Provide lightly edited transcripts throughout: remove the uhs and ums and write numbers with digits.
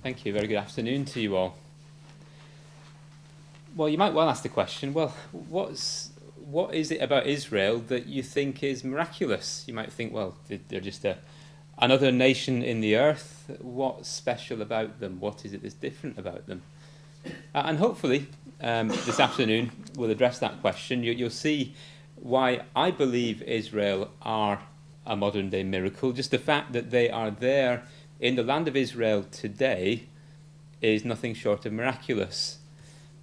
Thank you. Very good afternoon to you all. Well, you might well ask the question, well, what is it about Israel that you think is miraculous? You might think, well, they're just another nation in the earth. What's special about them? What is it that's different about them? And hopefully, this afternoon we'll address that question. You'll see why I believe Israel are a modern day miracle. Just the fact that they are there in the land of Israel today is nothing short of miraculous.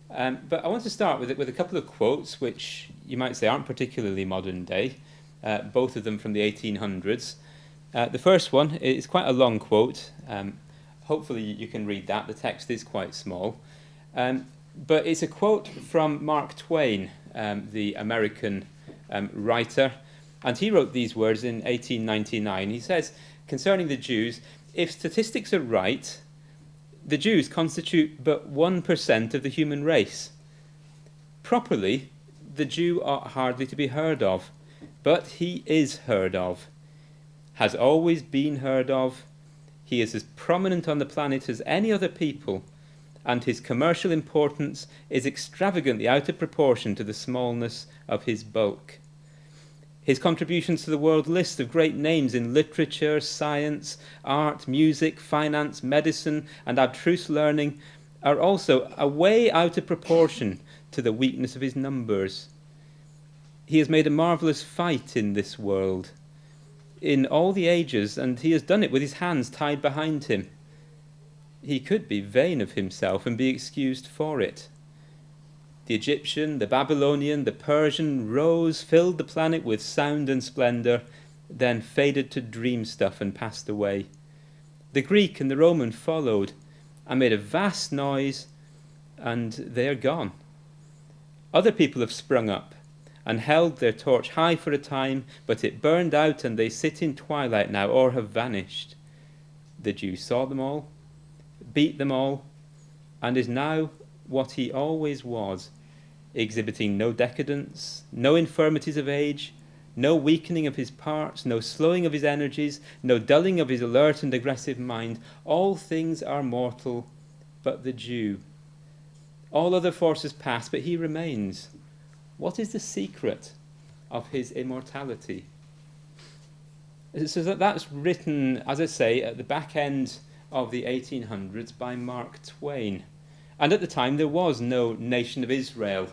But I want to start with a couple of quotes which you might say aren't particularly modern day, both of them from the 1800s. The first one is quite a long quote. Hopefully you can read that. The text is quite small. But it's a quote from Mark Twain, the American writer. And he wrote these words in 1899. He says, concerning the Jews, if statistics are right, the Jews constitute but 1% of the human race. Properly, the Jew ought hardly to be heard of, but he is heard of, has always been heard of. He is as prominent on the planet as any other people, and his commercial importance is extravagantly out of proportion to the smallness of his bulk. His contributions to the world list of great names in literature, science, art, music, finance, medicine, and abstruse learning are also way out of proportion to the weakness of his numbers. He has made a marvellous fight in this world, in all the ages, and he has done it with his hands tied behind him. He could be vain of himself and be excused for it. The Egyptian, the Babylonian, the Persian rose, filled the planet with sound and splendour, then faded to dream stuff and passed away. The Greek and the Roman followed and made a vast noise, and they are gone. Other people have sprung up and held their torch high for a time, but it burned out and they sit in twilight now or have vanished. The Jew saw them all, beat them all, and is now what he always was, exhibiting no decadence, no infirmities of age, no weakening of his parts, no slowing of his energies, no dulling of his alert and aggressive mind. All things are mortal but the Jew. All other forces pass, but he remains. What is the secret of his immortality? So that's written, as I say, at the back end of the 1800s by Mark Twain. And at the time, there was no nation of Israel.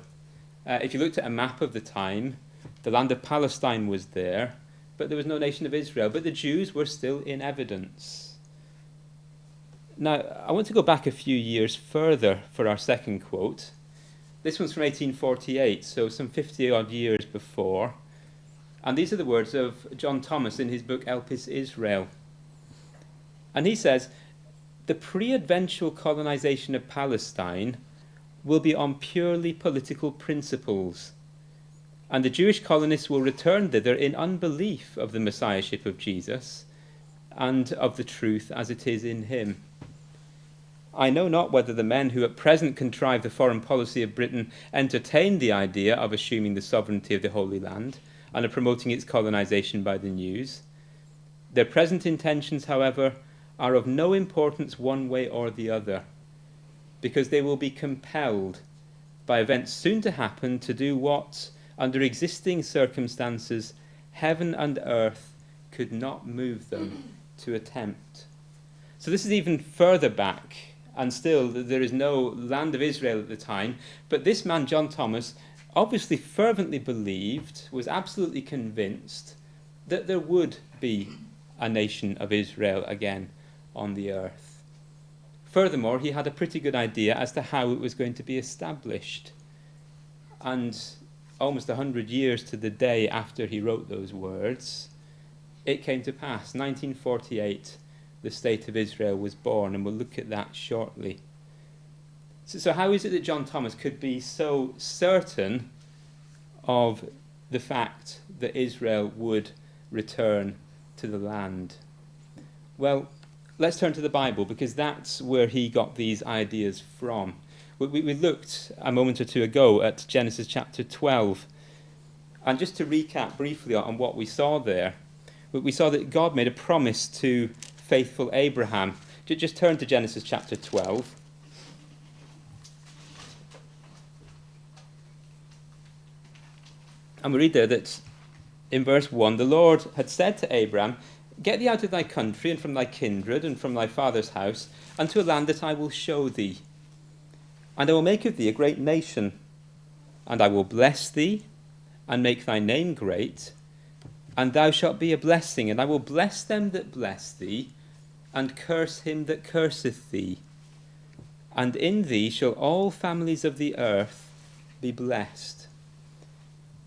If you looked at a map of the time, the land of Palestine was there, but there was no nation of Israel. But the Jews were still in evidence. Now, I want to go back a few years further for our second quote. This one's from 1848, so some 50-odd years before. And these are the words of John Thomas in his book Elpis Israel. And he says, the pre-adventual colonization of Palestine will be on purely political principles, and the Jewish colonists will return thither in unbelief of the messiahship of Jesus and of the truth as it is in him. I know not whether the men who at present contrive the foreign policy of Britain entertain the idea of assuming the sovereignty of the Holy Land and of promoting its colonization by the news. Their present intentions, however, are of no importance one way or the other, because they will be compelled by events soon to happen to do what, under existing circumstances, heaven and earth could not move them to attempt. So this is even further back, and still there is no land of Israel at the time, but this man, John Thomas, obviously fervently believed, was absolutely convinced that there would be a nation of Israel again on the earth. Furthermore, he had a pretty good idea as to how it was going to be established. And almost 100 years to the day after he wrote those words, it came to pass. 1948, the State of Israel was born, and we'll look at that shortly. So how is it that John Thomas could be so certain of the fact that Israel would return to the land? Well, let's turn to the Bible, because that's where he got these ideas from. We looked a moment or two ago at Genesis chapter 12. And just to recap briefly on what we saw there, we saw that God made a promise to faithful Abraham. Just turn to Genesis chapter 12. And we read there that in verse 1, the Lord had said to Abraham, "Get thee out of thy country and from thy kindred and from thy father's house, unto a land that I will show thee. And I will make of thee a great nation, and I will bless thee, and make thy name great, and thou shalt be a blessing, and I will bless them that bless thee, and curse him that curseth thee. And in thee shall all families of the earth be blessed."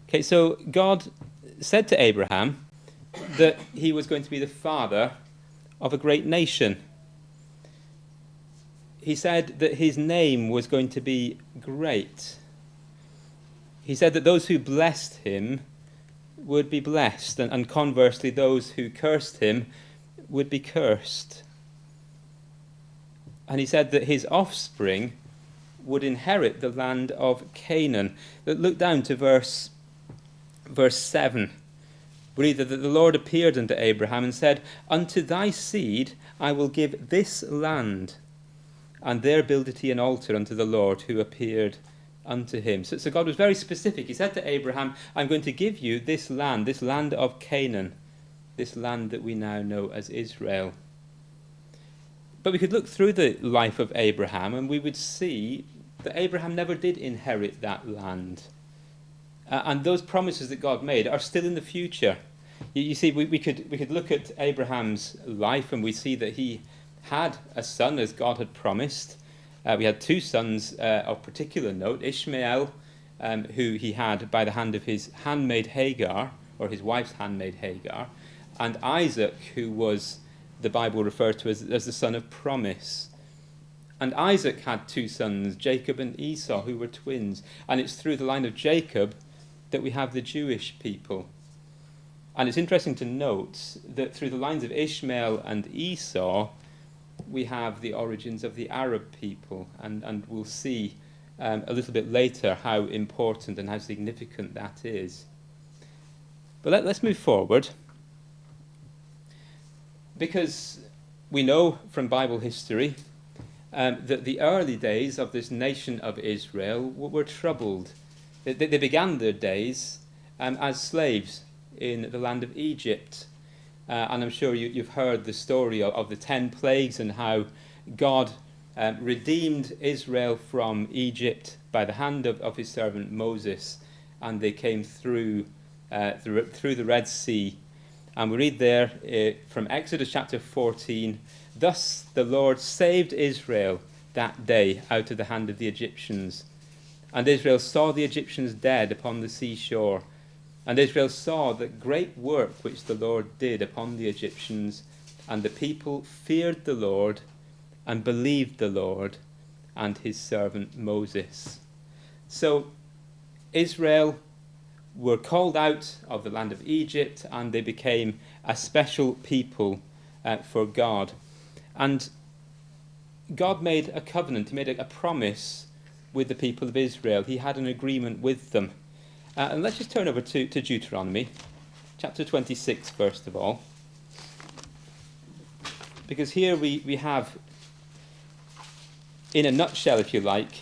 Okay, so God said to Abraham that he was going to be the father of a great nation. He said that his name was going to be great. He said that those who blessed him would be blessed, and conversely, those who cursed him would be cursed. And he said that his offspring would inherit the land of Canaan. Look down to verse 7. We read that the Lord appeared unto Abraham and said, "Unto thy seed I will give this land." And there builded he an altar unto the Lord who appeared unto him. So God was very specific. He said to Abraham, "I'm going to give you this land of Canaan, this land that we now know as Israel." But we could look through the life of Abraham and we would see that Abraham never did inherit that land. And those promises that God made are still in the future. You see, we could look at Abraham's life and we see that he had a son as God had promised. We had two sons of particular note, Ishmael, who he had by the hand of his handmaid Hagar, or his wife's handmaid Hagar, and Isaac, who was, the Bible refers to as the son of promise. And Isaac had two sons, Jacob and Esau, who were twins. And it's through the line of Jacob that we have the Jewish people. And it's interesting to note that through the lines of Ishmael and Esau, we have the origins of the Arab people. And we'll see a little bit later how important and how significant that is. But let's move forward. Because we know from Bible history that the early days of this nation of Israel were troubled. They began their days as slaves in the land of Egypt. And I'm sure you've heard the story of the 10 plagues and how God redeemed Israel from Egypt by the hand of his servant Moses. And they came through the Red Sea. And we read there from Exodus chapter 14, "Thus the Lord saved Israel that day out of the hand of the Egyptians. And Israel saw the Egyptians dead upon the seashore. And Israel saw the great work which the Lord did upon the Egyptians. And the people feared the Lord and believed the Lord and his servant Moses." So Israel were called out of the land of Egypt and they became a special people for God. And God made a covenant, he made a promise with the people of Israel. He had an agreement with them. And let's just turn over to Deuteronomy, chapter 26, first of all. Because here we have, in a nutshell, if you like,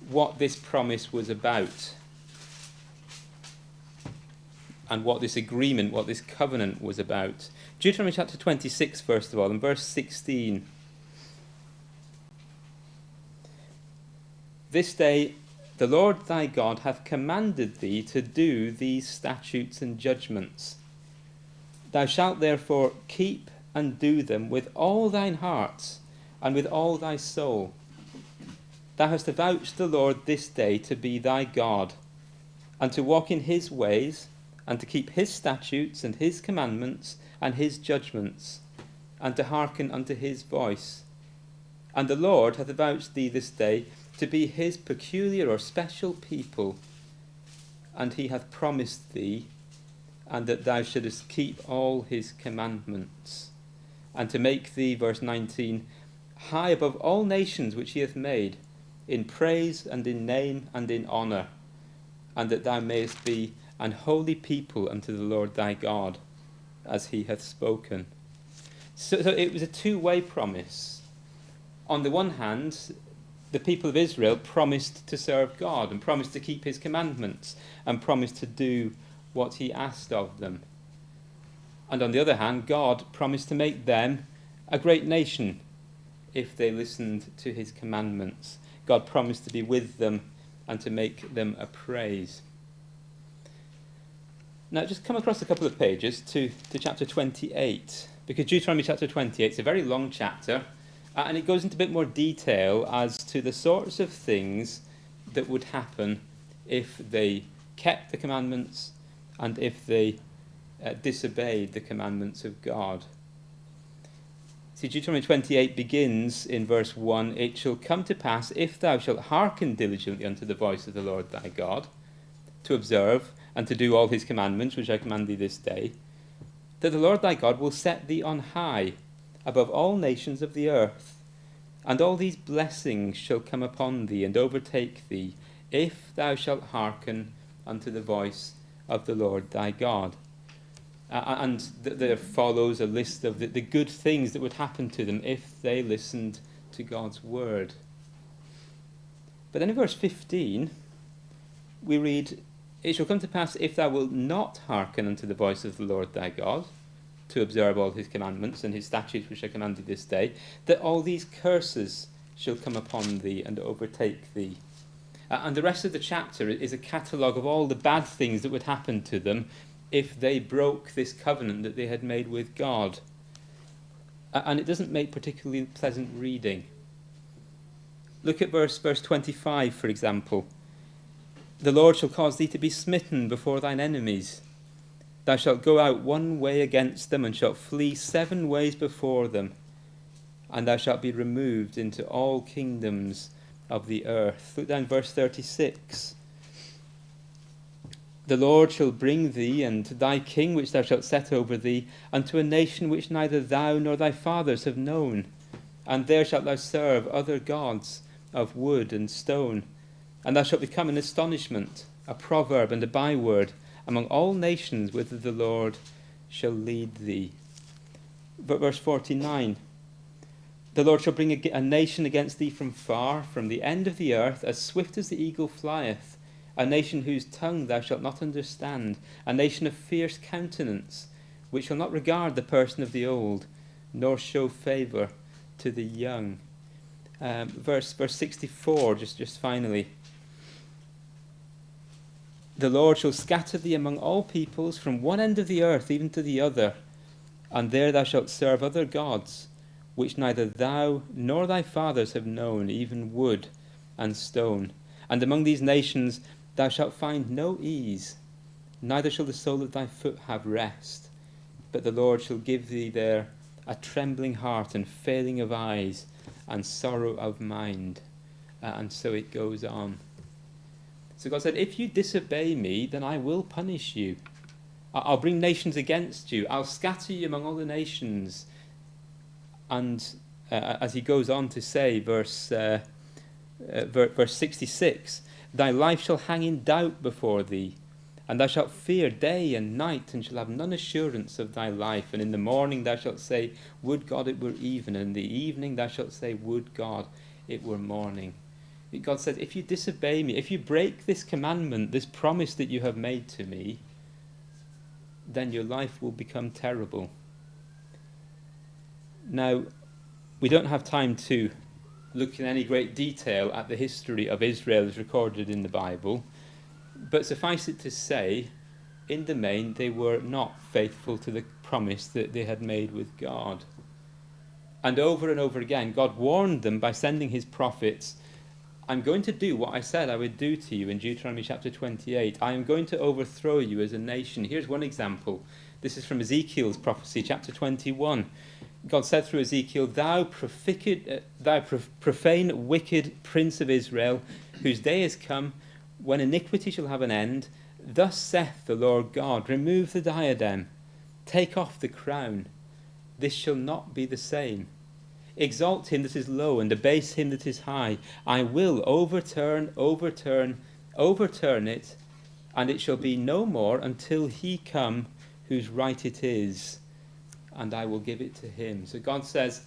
what this promise was about. And what this agreement, what this covenant was about. Deuteronomy chapter 26, first of all, and verse 16. "This day the Lord thy God hath commanded thee to do these statutes and judgments. Thou shalt therefore keep and do them with all thine heart and with all thy soul. Thou hast avouched the Lord this day to be thy God, and to walk in his ways, and to keep his statutes and his commandments and his judgments, and to hearken unto his voice. And the Lord hath avouched thee this day to be his peculiar or special people, and he hath promised thee, and that thou shouldest keep all his commandments, and to make thee," verse 19, "high above all nations which he hath made, in praise and in name and in honour, and that thou mayest be an holy people unto the Lord thy God, as he hath spoken." So it was a two-way promise. On the one hand, the people of Israel promised to serve God and promised to keep his commandments and promised to do what he asked of them. And on the other hand, God promised to make them a great nation if they listened to his commandments. God promised to be with them and to make them a praise. Now, just come across a couple of pages to chapter 28, because Deuteronomy chapter 28 is a very long chapter, and it goes into a bit more detail as to the sorts of things that would happen if they kept the commandments and if they disobeyed the commandments of God. See, Deuteronomy 28 begins in verse 1, "It shall come to pass, if thou shalt hearken diligently unto the voice of the Lord thy God, to observe and to do all his commandments, which I command thee this day, that the Lord thy God will set thee on high above all nations of the earth. And all these blessings shall come upon thee and overtake thee, if thou shalt hearken unto the voice of the Lord thy God." There follows a list of the good things that would happen to them if they listened to God's word. But then in verse 15, we read, "It shall come to pass, if thou wilt not hearken unto the voice of the Lord thy God, to observe all his commandments and his statutes which I command thee this day, that all these curses shall come upon thee and overtake thee." And the rest of the chapter is a catalogue of all the bad things that would happen to them if they broke this covenant that they had made with God. And it doesn't make particularly pleasant reading. Look at verse 25, for example. "The Lord shall cause thee to be smitten before thine enemies. Thou shalt go out one way against them, and shalt flee 7 ways before them. And thou shalt be removed into all kingdoms of the earth." Look down verse 36. "The Lord shall bring thee and thy king which thou shalt set over thee unto a nation which neither thou nor thy fathers have known. And there shalt thou serve other gods of wood and stone. And thou shalt become an astonishment, a proverb and a byword among all nations whither the Lord shall lead thee." Verse 49. "The Lord shall bring a nation against thee from far, from the end of the earth, as swift as the eagle flieth. A nation whose tongue thou shalt not understand, a nation of fierce countenance, which shall not regard the person of the old, nor show favour to the young." Verse 64, just finally. "The Lord shall scatter thee among all peoples, from one end of the earth even to the other, and there thou shalt serve other gods, which neither thou nor thy fathers have known, even wood and stone. And among these nations thou shalt find no ease, neither shall the sole of thy foot have rest. But the Lord shall give thee there a trembling heart and failing of eyes and sorrow of mind." And so it goes on. So God said, if you disobey me, then I will punish you. I'll bring nations against you. I'll scatter you among all the nations. And as he goes on to say, verse 66, "Thy life shall hang in doubt before thee, and thou shalt fear day and night, and shall have none assurance of thy life. And in the morning thou shalt say, Would God it were even, and in the evening thou shalt say, Would God it were morning." God said, if you disobey me, if you break this commandment, this promise that you have made to me, then your life will become terrible. Now, we don't have time to look in any great detail at the history of Israel as recorded in the Bible, but suffice it to say, in the main, they were not faithful to the promise that they had made with God. And over again, God warned them by sending his prophets, "I'm going to do what I said I would do to you in Deuteronomy chapter 28. I am going to overthrow you as a nation." Here's one example. This is from Ezekiel's prophecy, chapter 21. God said through Ezekiel, thou profane, wicked prince of Israel, whose day is come, when iniquity shall have an end, thus saith the Lord God, remove the diadem, take off the crown. This shall not be the same. Exalt him that is low, and abase him that is high. I will overturn it, and it shall be no more until he come whose right it is. and I will give it to him. So God says,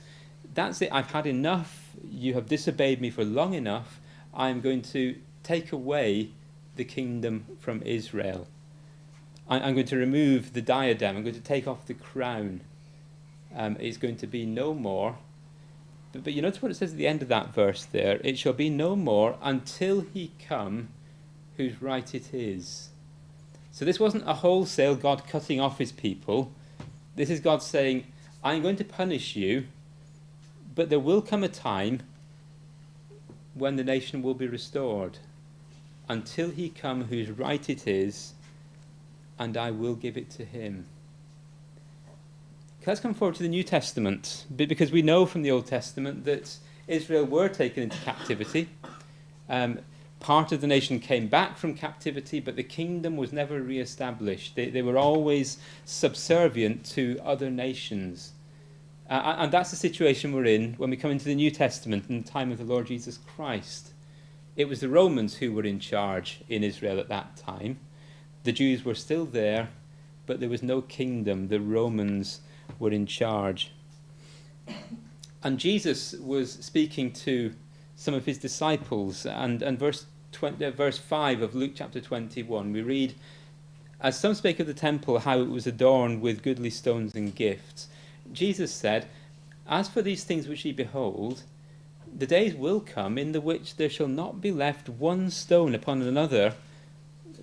that's it, I've had enough. You have disobeyed me for long enough. I'm going to take away the kingdom from Israel. I'm going to remove the diadem. I'm going to take off the crown. It's going to be no more. But you notice what it says at the end of that verse there. It shall be no more until he come whose right it is. So this wasn't a wholesale God cutting off his people. This is God saying, I'm going to punish you, but there will come a time when the nation will be restored. Until he come whose right it is, and I will give it to him. Let's come forward to the New Testament, because we know from the Old Testament that Israel were taken into captivity. Part of the nation came back from captivity, but the kingdom was never re-established. They were always subservient to other nations. And that's the situation we're in when we come into the New Testament in the time of the Lord Jesus Christ. It was the Romans who were in charge in Israel at that time. The Jews were still there, but there was no kingdom. The Romans were in charge. And Jesus was speaking to some of his disciples, and verse 5 of Luke chapter 21, we read, as some spake of the temple, how it was adorned with goodly stones and gifts, Jesus said, as for these things which ye behold, the days will come in the which there shall not be left one stone upon another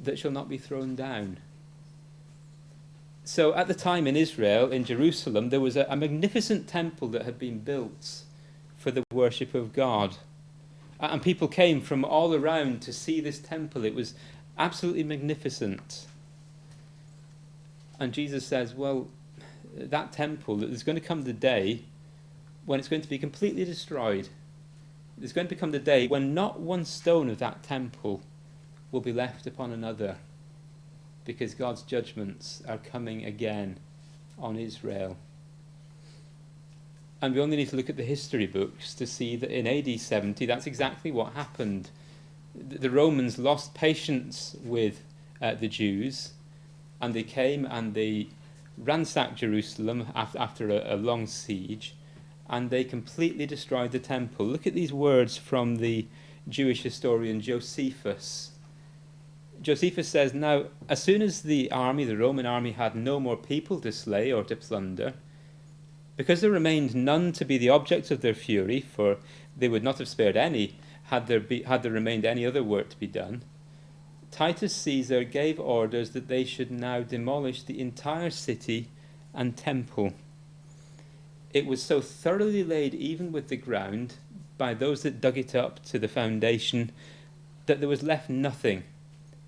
that shall not be thrown down. So at the time in Israel, in Jerusalem, there was a magnificent temple that had been built for the worship of God. And people came from all around to see this temple. It was absolutely magnificent. And Jesus says, well, that temple, there's going to come the day when it's going to be completely destroyed. There's going to become the day when not one stone of that temple will be left upon another, because God's judgments are coming again on Israel. And we only need to look at the history books to see that in AD 70, that's exactly what happened. The Romans lost patience with the Jews, and they came and they ransacked Jerusalem after a long siege, and they completely destroyed the temple. Look at these words from the Jewish historian Josephus. Josephus says, now, as soon as the Roman army, had no more people to slay or to plunder, because there remained none to be the object of their fury, for they would not have spared any had there remained any other work to be done, Titus Caesar gave orders that they should now demolish the entire city and temple. It was so thoroughly laid even with the ground by those that dug it up to the foundation that there was left nothing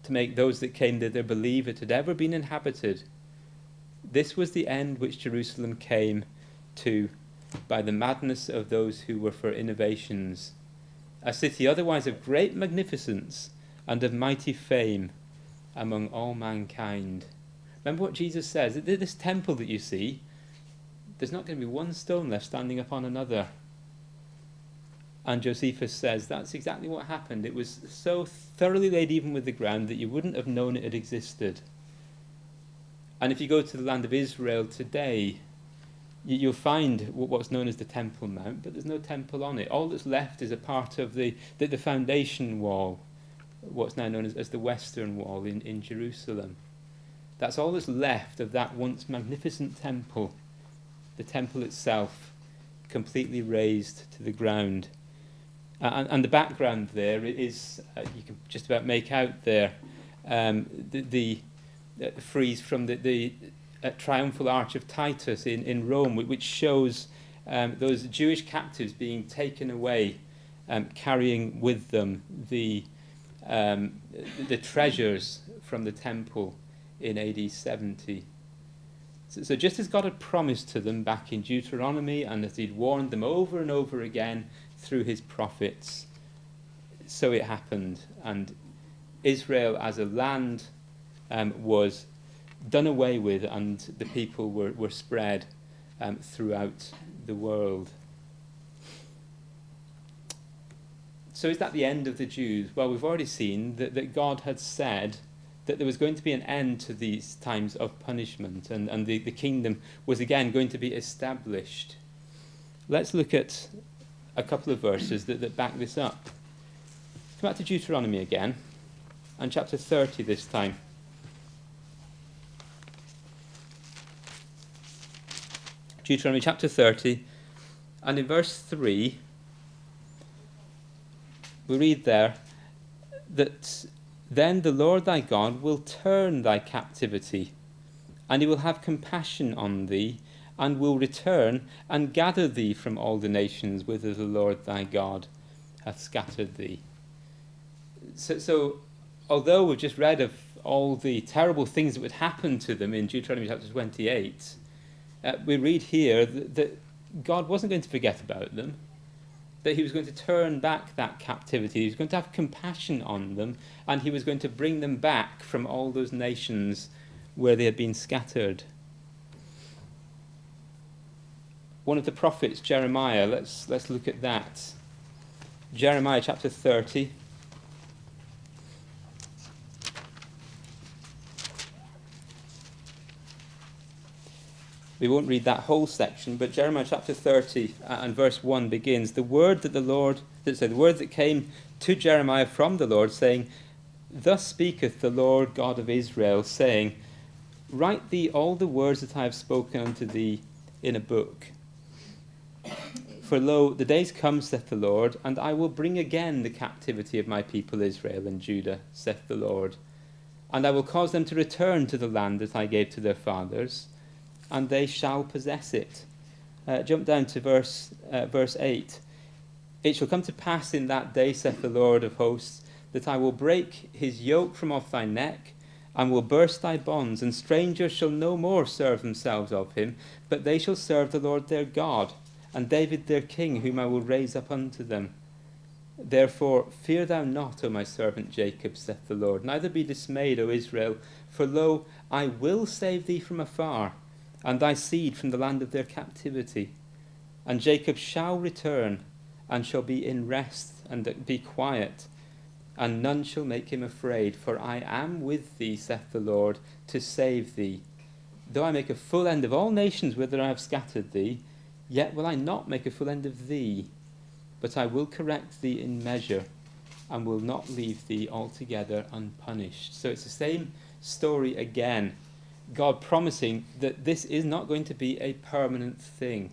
to make those that came thither believe it had ever been inhabited. This was the end which Jerusalem came to by the madness of those who were for innovations. A city otherwise of great magnificence and of mighty fame among all mankind. Remember what Jesus says, this temple that you see, there's not going to be one stone left standing upon another. And Josephus says that's exactly what happened. It was so thoroughly laid even with the ground that you wouldn't have known it had existed. And if you go to the land of Israel today, you'll find what's known as the Temple Mount, but there's no temple on it. All that's left is a part of the foundation wall, what's now known as the Western Wall in Jerusalem. That's all that's left of that once magnificent temple, the temple itself completely razed to the ground. And the background there is, you can just about make out there, the frieze from the triumphal arch of Titus in Rome, which shows those Jewish captives being taken away, carrying with them the treasures from the temple in AD 70. So just as God had promised to them back in Deuteronomy, and as he'd warned them over and over again through his prophets, so it happened. And Israel as a land was done away with, and the people were spread throughout the world. So is that the end of the Jews? Well, we've already seen that God had said that there was going to be an end to these times of punishment, and the kingdom was again going to be established. Let's look at a couple of verses that back this up. Come back to Deuteronomy again, and chapter 30 this time. Deuteronomy chapter 30, and in verse 3, we read there that then the Lord thy God will turn thy captivity, and he will have compassion on thee, and will return and gather thee from all the nations whither the Lord thy God hath scattered thee. So although we've just read of all the terrible things that would happen to them in Deuteronomy chapter 28, we read here that God wasn't going to forget about them, that he was going to turn back that captivity, he was going to have compassion on them, and he was going to bring them back from all those nations where they had been scattered. One of the prophets, Jeremiah, let's look at that. Jeremiah chapter 30. We won't read that whole section, but Jeremiah chapter 30 and verse 1 begins, the word that came to Jeremiah from the Lord, saying, Thus speaketh the Lord God of Israel, saying, Write thee all the words that I have spoken unto thee in a book. For lo, the days come, saith the Lord, and I will bring again the captivity of my people Israel and Judah, saith the Lord. And I will cause them to return to the land that I gave to their fathers, and they shall possess it. Jump down to verse 8. It shall come to pass in that day, saith the Lord of hosts, that I will break his yoke from off thy neck, and will burst thy bonds, and strangers shall no more serve themselves of him, but they shall serve the Lord their God, and David their king, whom I will raise up unto them. Therefore fear thou not, O my servant Jacob, saith the Lord, neither be dismayed, O Israel, for lo, I will save thee from afar, and thy seed from the land of their captivity. And Jacob shall return, and shall be in rest, and be quiet, and none shall make him afraid. For I am with thee, saith the Lord, to save thee. Though I make a full end of all nations whither I have scattered thee, yet will I not make a full end of thee, but I will correct thee in measure, and will not leave thee altogether unpunished. So it's the same story again. God promising that this is not going to be a permanent thing,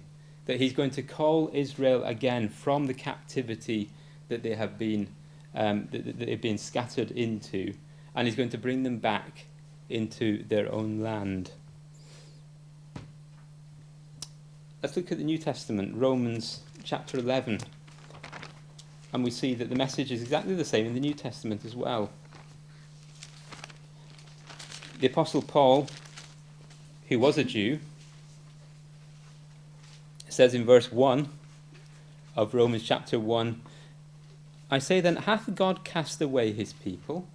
that he's going to call Israel again from the captivity that they have been that they've been scattered into, and he's going to bring them back into their own land. Let's look at the New Testament, Romans chapter 11, and we see that the message is exactly the same in the New Testament as well. The Apostle Paul, who was a Jew, says in verse 1 of Romans chapter 1, I say then, hath God cast away his people?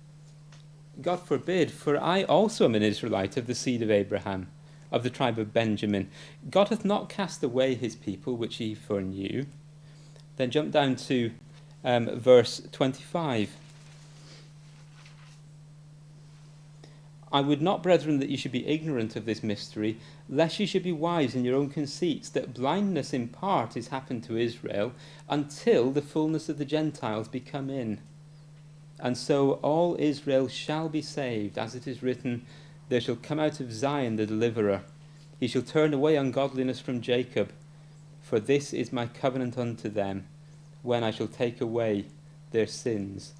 God forbid, for I also am an Israelite of the seed of Abraham, of the tribe of Benjamin. God hath not cast away his people, which ye foreknew. Then jump down to verse 25. I would not, brethren, that ye should be ignorant of this mystery, lest ye should be wise in your own conceits, that blindness in part is happened to Israel, until the fullness of the Gentiles be come in. And so all Israel shall be saved, as it is written, there shall come out of Zion the deliverer. He shall turn away ungodliness from Jacob. For this is my covenant unto them, when I shall take away their sins.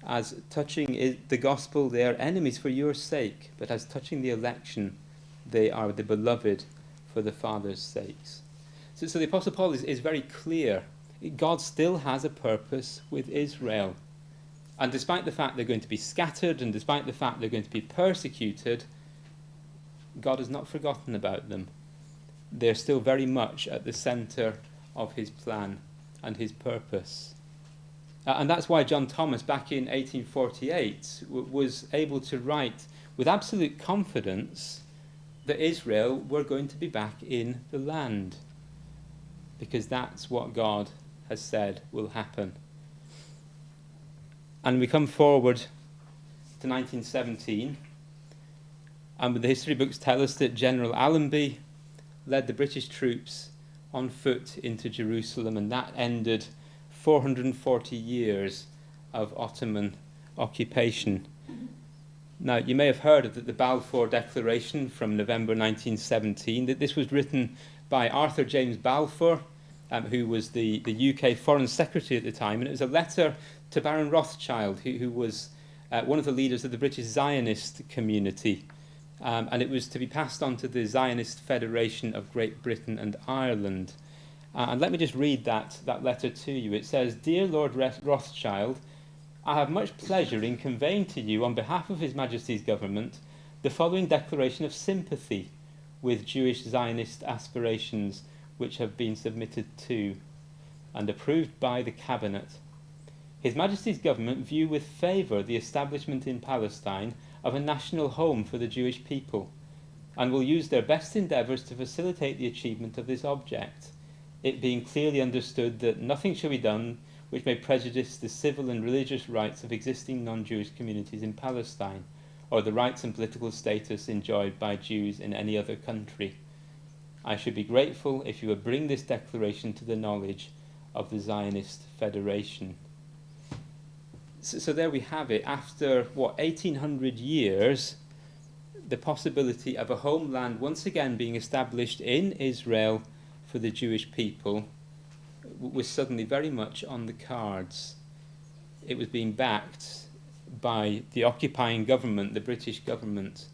As touching the gospel, they are enemies for your sake, but as touching the election, they are the beloved for the Father's sakes. So the Apostle Paul is very clear. God still has a purpose with Israel. And despite the fact they're going to be scattered, and despite the fact they're going to be persecuted, God has not forgotten about them. They're still very much at the centre of his plan and his purpose. And that's why John Thomas, back in 1848, was able to write with absolute confidence that Israel were going to be back in the land, because that's what God has said will happen. And we come forward to 1917, and the history books tell us that General Allenby led the British troops on foot into Jerusalem, and that ended 440 years of Ottoman occupation. Now, you may have heard of the Balfour Declaration from November 1917. That this was written by Arthur James Balfour, who was the UK Foreign Secretary at the time, and it was a letter to Baron Rothschild, who was one of the leaders of the British Zionist community, and it was to be passed on to the Zionist Federation of Great Britain and Ireland. And let me just read that letter to you. It says, "Dear Lord Rothschild, I have much pleasure in conveying to you, on behalf of His Majesty's government, the following declaration of sympathy with Jewish Zionist aspirations which have been submitted to and approved by the Cabinet. His Majesty's government view with favour the establishment in Palestine of a national home for the Jewish people, and will use their best endeavours to facilitate the achievement of this object, it being clearly understood that nothing shall be done which may prejudice the civil and religious rights of existing non-Jewish communities in Palestine, or the rights and political status enjoyed by Jews in any other country. I should be grateful if you would bring this declaration to the knowledge of the Zionist Federation." So there we have it. After, 1800 years, the possibility of a homeland once again being established in Israel for the Jewish people was suddenly very much on the cards. It was being backed by the occupying government, the British government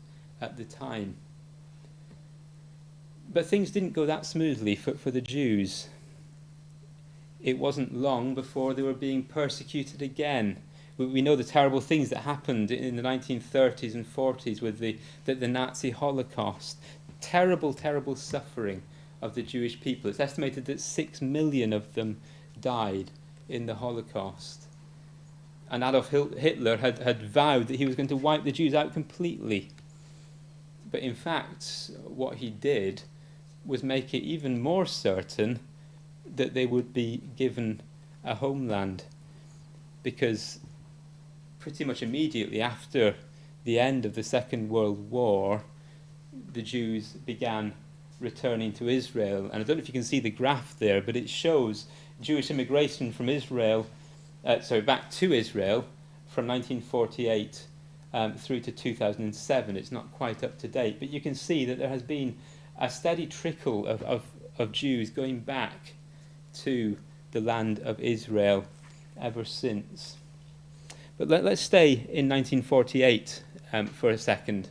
at the time. But things didn't go that smoothly for the Jews. It wasn't long before they were being persecuted again. We know the terrible things that happened in the 1930s and 40s with the Nazi Holocaust. Terrible, terrible suffering of the Jewish people. It's estimated that 6 million of them died in the Holocaust. And Adolf Hitler had vowed that he was going to wipe the Jews out completely. But in fact, what he did was make it even more certain that they would be given a homeland, because pretty much immediately after the end of the Second World War, the Jews began returning to Israel. And I don't know if you can see the graph there, but it shows Jewish immigration from Israel, back to Israel from 1948 through to 2007. It's not quite up to date, but you can see that there has been a steady trickle of Jews going back to the land of Israel ever since. But let's stay in 1948 for a second.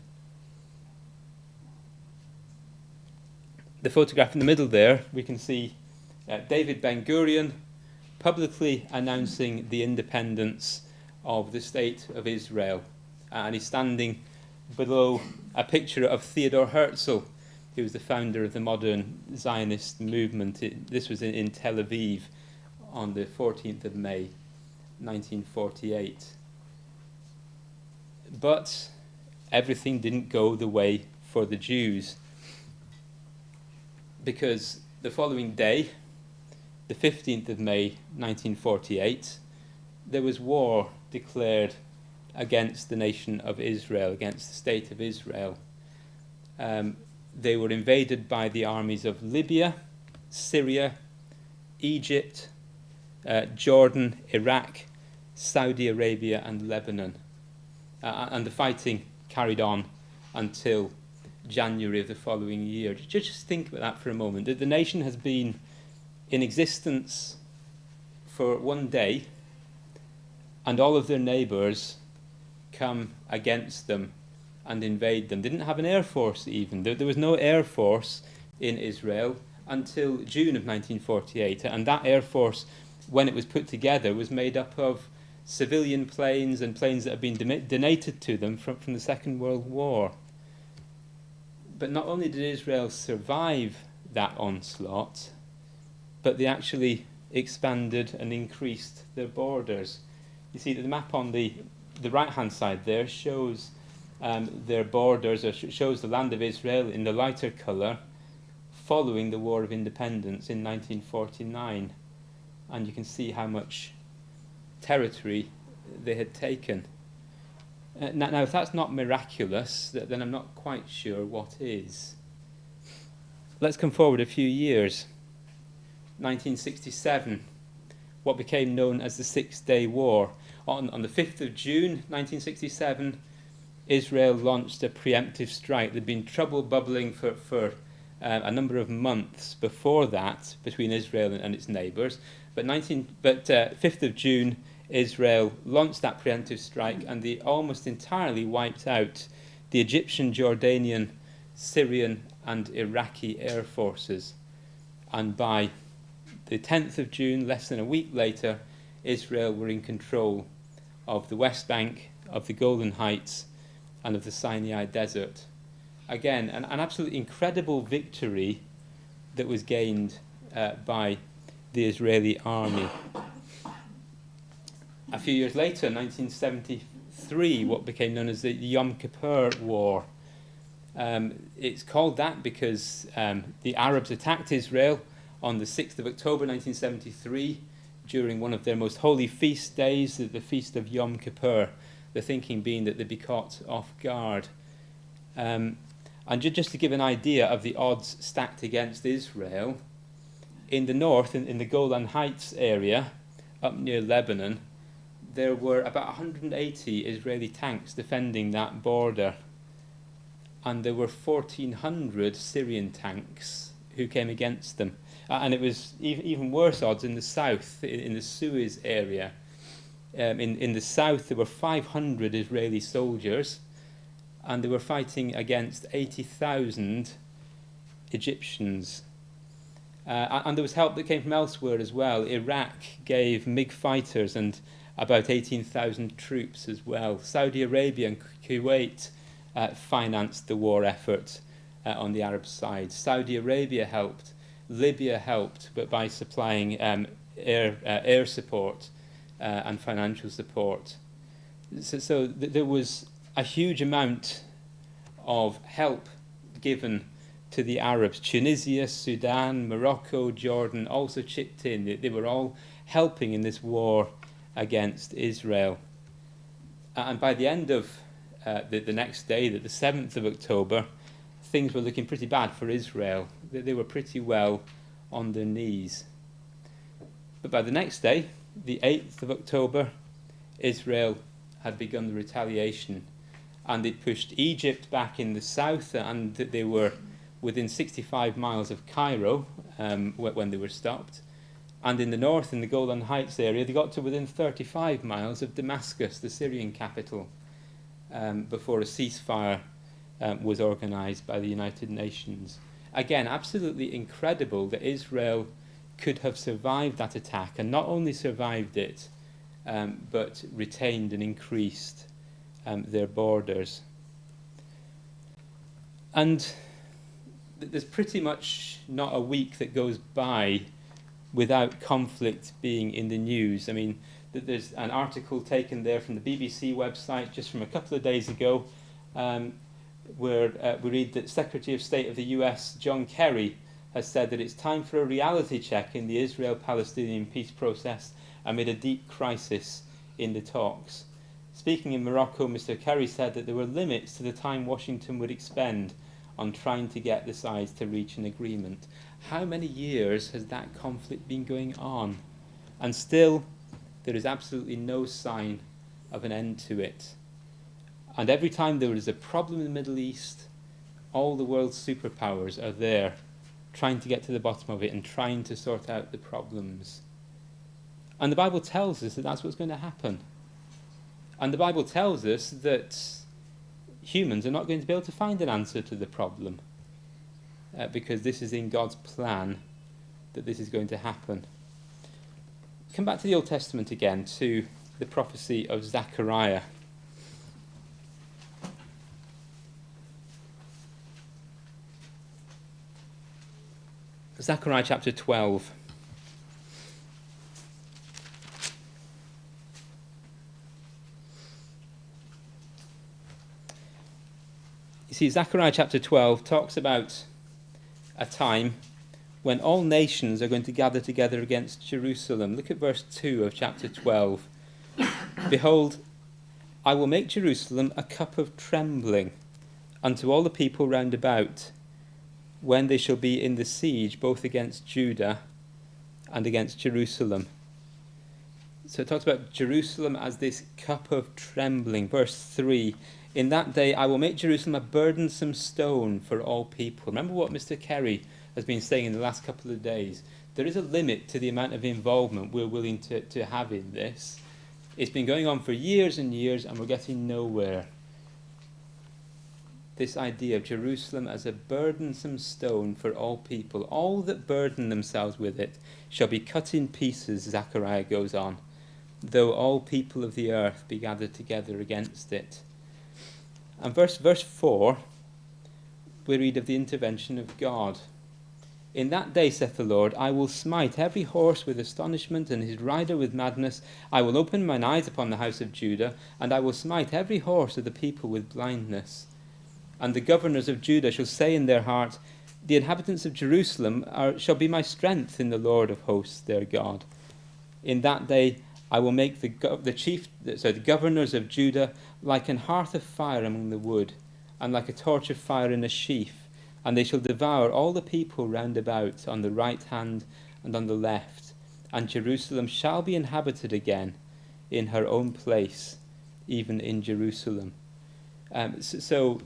The photograph in the middle there, we can see David Ben-Gurion publicly announcing the independence of the State of Israel. And he's standing below a picture of Theodor Herzl, who was the founder of the modern Zionist movement. This was in Tel Aviv on the 14th of May, 1948. But everything didn't go the way for the Jews, because the following day, the 15th of May 1948, there was war declared against the nation of Israel, against the state of Israel. They were invaded by the armies of Libya, Syria, Egypt, Jordan, Iraq, Saudi Arabia and Lebanon. And the fighting carried on until January of the following year. Just think about that for a moment. The nation has been in existence for one day, and all of their neighbours come against them and invade them. They didn't have an air force even. There was no air force in Israel until June of 1948, and that air force, when it was put together, was made up of civilian planes and planes that had been donated to them from the Second World War. But not only did Israel survive that onslaught, but they actually expanded and increased their borders. You see that the map on the right-hand side there shows their borders, or shows the land of Israel in the lighter colour following the War of Independence in 1949. And you can see how much territory they had taken. Now, if that's not miraculous, then I'm not quite sure what is. Let's come forward a few years. 1967, what became known as the Six-Day War. On the 5th of June 1967, Israel launched a preemptive strike. There'd been trouble bubbling for a number of months before that between Israel and its neighbours. But 5th of June, Israel launched that preemptive strike, and they almost entirely wiped out the Egyptian, Jordanian, Syrian and Iraqi air forces. And by the 10th of June, less than a week later, Israel were in control of the West Bank, of the Golan Heights, and of the Sinai Desert. Again, an absolutely incredible victory that was gained by the Israeli army. A few years later, 1973, what became known as the Yom Kippur War. It's called that because the Arabs attacked Israel on the 6th of October 1973 during one of their most holy feast days, the Feast of Yom Kippur, the thinking being that they'd be caught off guard. And just to give an idea of the odds stacked against Israel, in the north, in the Golan Heights area, up near Lebanon, there were about 180 Israeli tanks defending that border. And there were 1,400 Syrian tanks who came against them. And it was even worse odds in the south, in the Suez area. In the south, there were 500 Israeli soldiers, and they were fighting against 80,000 Egyptians. And there was help that came from elsewhere as well. Iraq gave MiG fighters and about 18,000 troops as well. Saudi Arabia and Kuwait financed the war effort on the Arab side. Saudi Arabia helped. Libya helped, but by supplying air support and financial support. So there was a huge amount of help given to the Arabs. Tunisia, Sudan, Morocco, Jordan also chipped in. They were all helping in this war against Israel. And by the end of the next day, the 7th of October, things were looking pretty bad for Israel. They were pretty well on their knees. But by the next day, the 8th of October, Israel had begun the retaliation, and they'd pushed Egypt back in the south, and they were within 65 miles of Cairo when they were stopped. And in the north, in the Golan Heights area, they got to within 35 miles of Damascus, the Syrian capital, before a ceasefire was organised by the United Nations. Again, absolutely incredible that Israel could have survived that attack, and not only survived it, but retained and increased their borders. And there's pretty much not a week that goes by without conflict being in the news. I mean, there's an article taken there from the BBC website just from a couple of days ago, where we read that Secretary of State of the US, John Kerry, has said that it's time for a reality check in the Israel-Palestinian peace process amid a deep crisis in the talks. Speaking in Morocco, Mr. Kerry said that there were limits to the time Washington would expend on trying to get the sides to reach an agreement. How many years has that conflict been going on? And still, there is absolutely no sign of an end to it. And every time there is a problem in the Middle East, all the world's superpowers are there, trying to get to the bottom of it and trying to sort out the problems. And the Bible tells us that that's what's going to happen. And the Bible tells us that humans are not going to be able to find an answer to the problem, because this is in God's plan that this is going to happen. Come back to the Old Testament again, to the prophecy of Zechariah. Zechariah chapter 12. You see, Zechariah chapter 12 talks about a time when all nations are going to gather together against Jerusalem. Look at verse 2 of chapter 12. Behold, I will make Jerusalem a cup of trembling unto all the people round about, when they shall be in the siege, both against Judah and against Jerusalem. So it talks about Jerusalem as this cup of trembling. Verse 3, in that day I will make Jerusalem a burdensome stone for all people. Remember what Mr. Kerry has been saying in the last couple of days. There is a limit to the amount of involvement we're willing to have in this. It's been going on for years and years, and we're getting nowhere. This idea of Jerusalem as a burdensome stone for all people. All that burden themselves with it shall be cut in pieces, Zechariah goes on, though all people of the earth be gathered together against it. And verse 4, we read of the intervention of God. In that day, saith the Lord, I will smite every horse with astonishment, and his rider with madness. I will open mine eyes upon the house of Judah, and I will smite every horse of the people with blindness. And the governors of Judah shall say in their heart, the inhabitants of Jerusalem shall be my strength in the Lord of hosts, their God. In that day I will make the governors of Judah like an hearth of fire among the wood, and like a torch of fire in a sheaf. And they shall devour all the people round about on the right hand and on the left. And Jerusalem shall be inhabited again in her own place, even in Jerusalem. So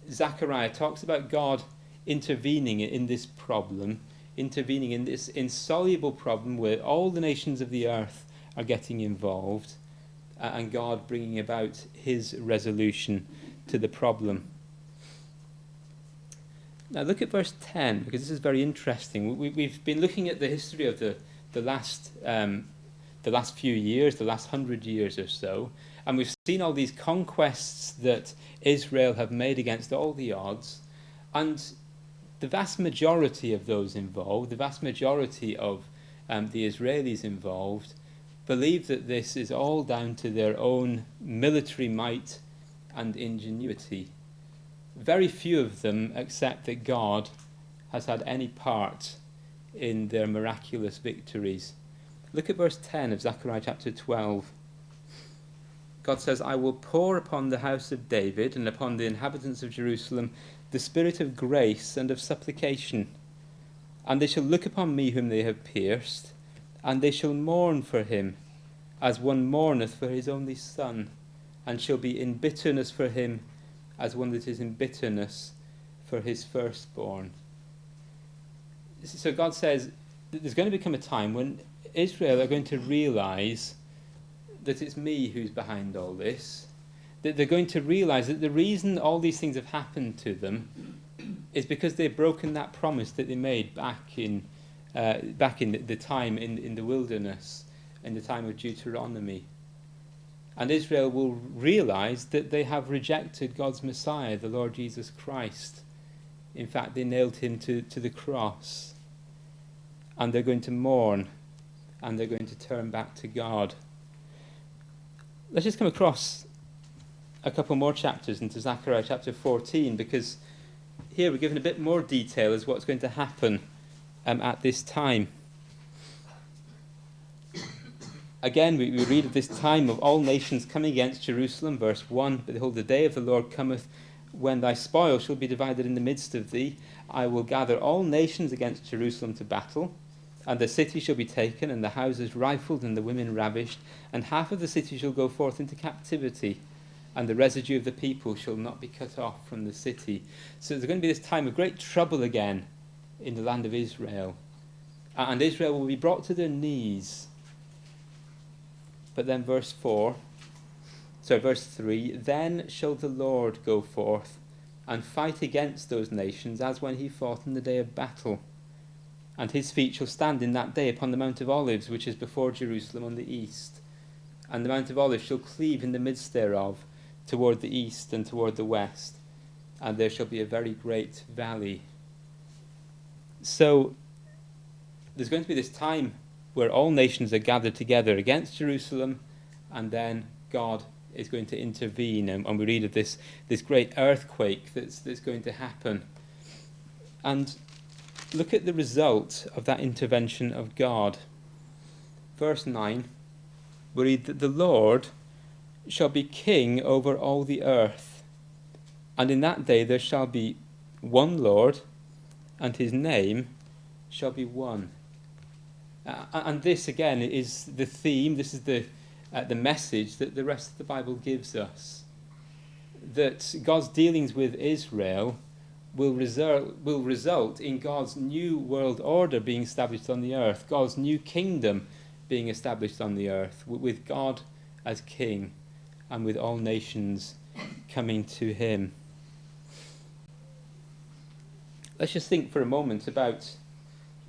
Zechariah talks about God intervening in this problem, intervening in this insoluble problem where all the nations of the earth are getting involved, and God bringing about his resolution to the problem. Now look at verse 10, because this is very interesting. We've been looking at the history of the last few years, the last 100 years or so, and we've seen all these conquests that Israel have made against all the odds, and the vast majority of those involved, the vast majority of the Israelis involved, believe that this is all down to their own military might and ingenuity. Very few of them accept that God has had any part in their miraculous victories. Look at verse 10 of Zechariah chapter 12. God says, I will pour upon the house of David and upon the inhabitants of Jerusalem the spirit of grace and of supplication. And they shall look upon me whom they have pierced, and they shall mourn for him, as one mourneth for his only son, and shall be in bitterness for him, as one that is in bitterness for his firstborn. So God says that there's going to become a time when Israel are going to realize that it's me who's behind all this, that they're going to realize that the reason all these things have happened to them is because they've broken that promise that they made back in the time in the wilderness, in the time of Deuteronomy. And Israel will realize that they have rejected God's Messiah, the Lord Jesus Christ. In fact, they nailed him to the cross. And they're going to mourn, and they're going to turn back to God. Let's just come across a couple more chapters into Zechariah chapter 14, because here we're given a bit more detail as what's going to happen at this time. Again, we read of this time of all nations coming against Jerusalem, verse 1, behold, the day of the Lord cometh, when thy spoil shall be divided in the midst of thee. I will gather all nations against Jerusalem to battle, and the city shall be taken, and the houses rifled, and the women ravished, and half of the city shall go forth into captivity, and the residue of the people shall not be cut off from the city. So there's going to be this time of great trouble again in the land of Israel. And Israel will be brought to their knees. But then verse 3, then shall the Lord go forth and fight against those nations as when he fought in the day of battle. And his feet shall stand in that day upon the Mount of Olives, which is before Jerusalem on the east. And the Mount of Olives shall cleave in the midst thereof, toward the east and toward the west. And there shall be a very great valley. So there's going to be this time where all nations are gathered together against Jerusalem, and then God is going to intervene, and we read of this great earthquake that's going to happen. And look at the result of that intervention of God. Verse 9, we read that the Lord shall be king over all the earth. And in that day there shall be one Lord, and his name shall be one. And this again is the theme, this is the message that the rest of the Bible gives us. That God's dealings with Israel will result in God's new world order being established on the earth, God's new kingdom being established on the earth, with God as king and with all nations coming to him. Let's just think for a moment about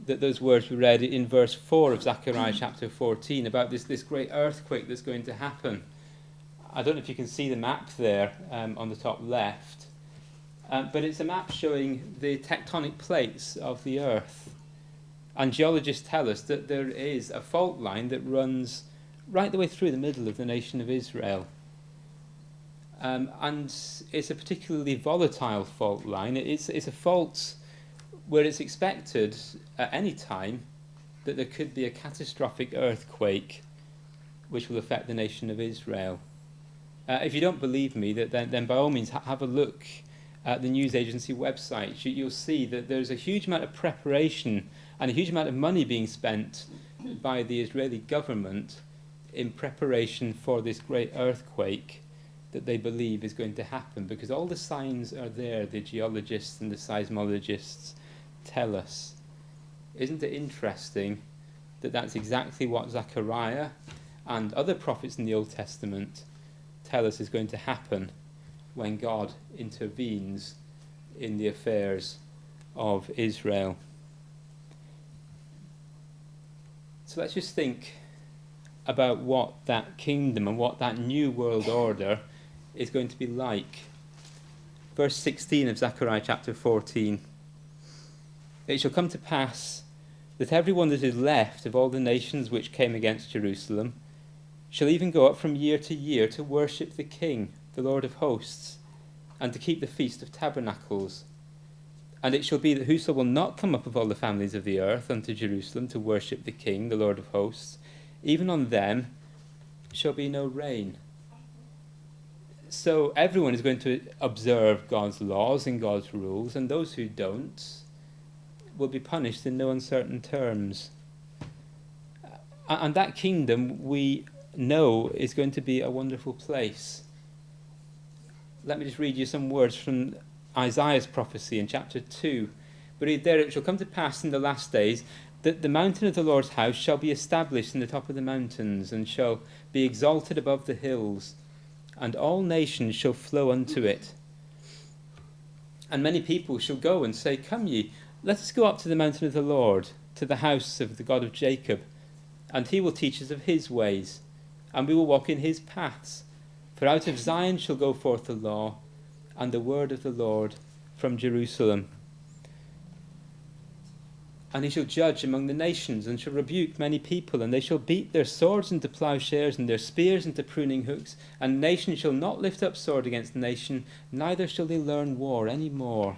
those words we read in verse 4 of Zechariah chapter 14 about this great earthquake that's going to happen. I don't know if you can see the map there on the top left, but it's a map showing the tectonic plates of the earth. And geologists tell us that there is a fault line that runs right the way through the middle of the nation of Israel. And it's a particularly volatile fault line. It's a fault where it's expected at any time that there could be a catastrophic earthquake which will affect the nation of Israel. If you don't believe me, then by all means have a look at the news agency website. You'll see that there's a huge amount of preparation and a huge amount of money being spent by the Israeli government in preparation for this great earthquake that they believe is going to happen, because all the signs are there, the geologists and the seismologists tell us. Isn't it interesting that that's exactly what Zechariah and other prophets in the Old Testament tell us is going to happen when God intervenes in the affairs of Israel? So let's just think about what that kingdom and what that new world order is going to be like. Verse 16 of Zechariah chapter 14. It shall come to pass that everyone that is left of all the nations which came against Jerusalem shall even go up from year to year to worship the King, the Lord of hosts, and to keep the Feast of Tabernacles. And it shall be that whoso will not come up of all the families of the earth unto Jerusalem to worship the King, the Lord of hosts, even on them shall be no rain. So everyone is going to observe God's laws and God's rules, and those who don't will be punished in no uncertain terms. And that kingdom, we know, is going to be a wonderful place. Let me just read you some words from Isaiah's prophecy in chapter 2. We read there, it shall come to pass in the last days that the mountain of the Lord's house shall be established in the top of the mountains, and shall be exalted above the hills, and all nations shall flow unto it. And many people shall go and say, Come ye, let us go up to the mountain of the Lord, to the house of the God of Jacob, and he will teach us of his ways, and we will walk in his paths. For out of Zion shall go forth the law, and the word of the Lord from Jerusalem. And he shall judge among the nations, and shall rebuke many people, and they shall beat their swords into plowshares, and their spears into pruning hooks, and nation shall not lift up sword against nation, neither shall they learn war any more.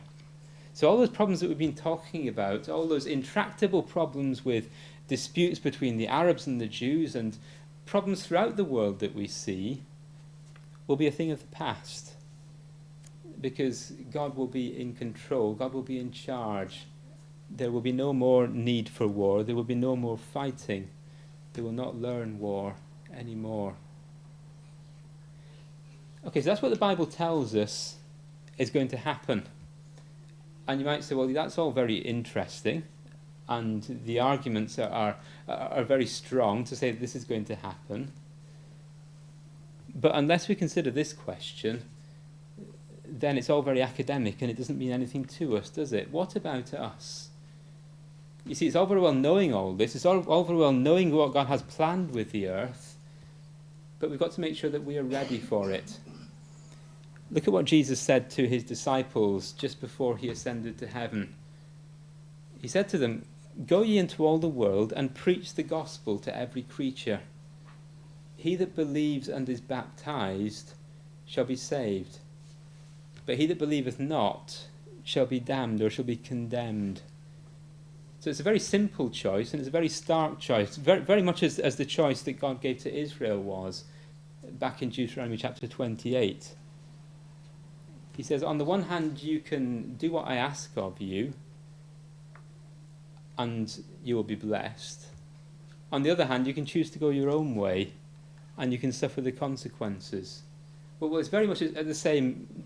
So all those problems that we've been talking about, all those intractable problems with disputes between the Arabs and the Jews, and problems throughout the world that we see, will be a thing of the past. Because God will be in control, God will be in charge. There will be no more need for war, there will be no more fighting. They will not learn war anymore. Okay, so that's what the Bible tells us is going to happen. And you might say, well, that's all very interesting, and the arguments are very strong to say that this is going to happen. But unless we consider this question, then it's all very academic and it doesn't mean anything to us, does it? What about us? You see, it's all very well knowing all this, it's all very well knowing what God has planned with the earth, but we've got to make sure that we are ready for it. Look at what Jesus said to his disciples just before he ascended to heaven. He said to them, Go ye into all the world and preach the gospel to every creature. He that believes and is baptized shall be saved, but he that believeth not shall be damned, or shall be condemned. So it's a very simple choice, and it's a very stark choice, very much as the choice that God gave to Israel was. back in Deuteronomy chapter 28. He says, on the one hand, you can do what I ask of you, and you will be blessed. On the other hand, you can choose to go your own way, and you can suffer the consequences. Well, it's very much the same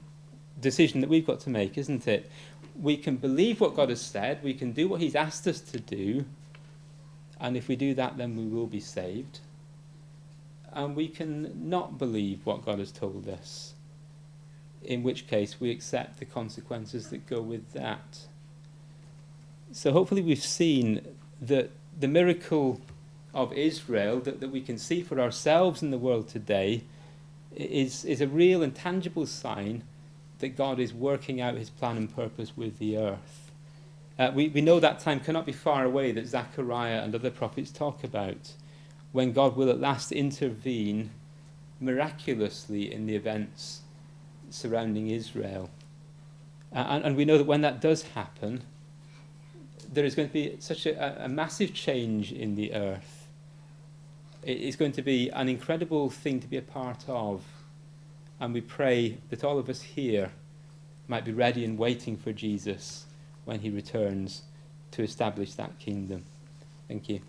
decision that we've got to make, isn't it? We can believe what God has said, we can do what he's asked us to do, and if we do that, then we will be saved. And we can not believe what God has told us, in which case we accept the consequences that go with that. So hopefully we've seen that the miracle of Israel that we can see for ourselves in the world today is a real and tangible sign that God is working out his plan and purpose with the earth. We know that time cannot be far away that Zechariah and other prophets talk about, when God will at last intervene miraculously in the events surrounding Israel. And we know that when that does happen, there is going to be such a massive change in the earth. It's going to be an incredible thing to be a part of. And we pray that all of us here might be ready and waiting for Jesus when he returns to establish that kingdom. Thank you.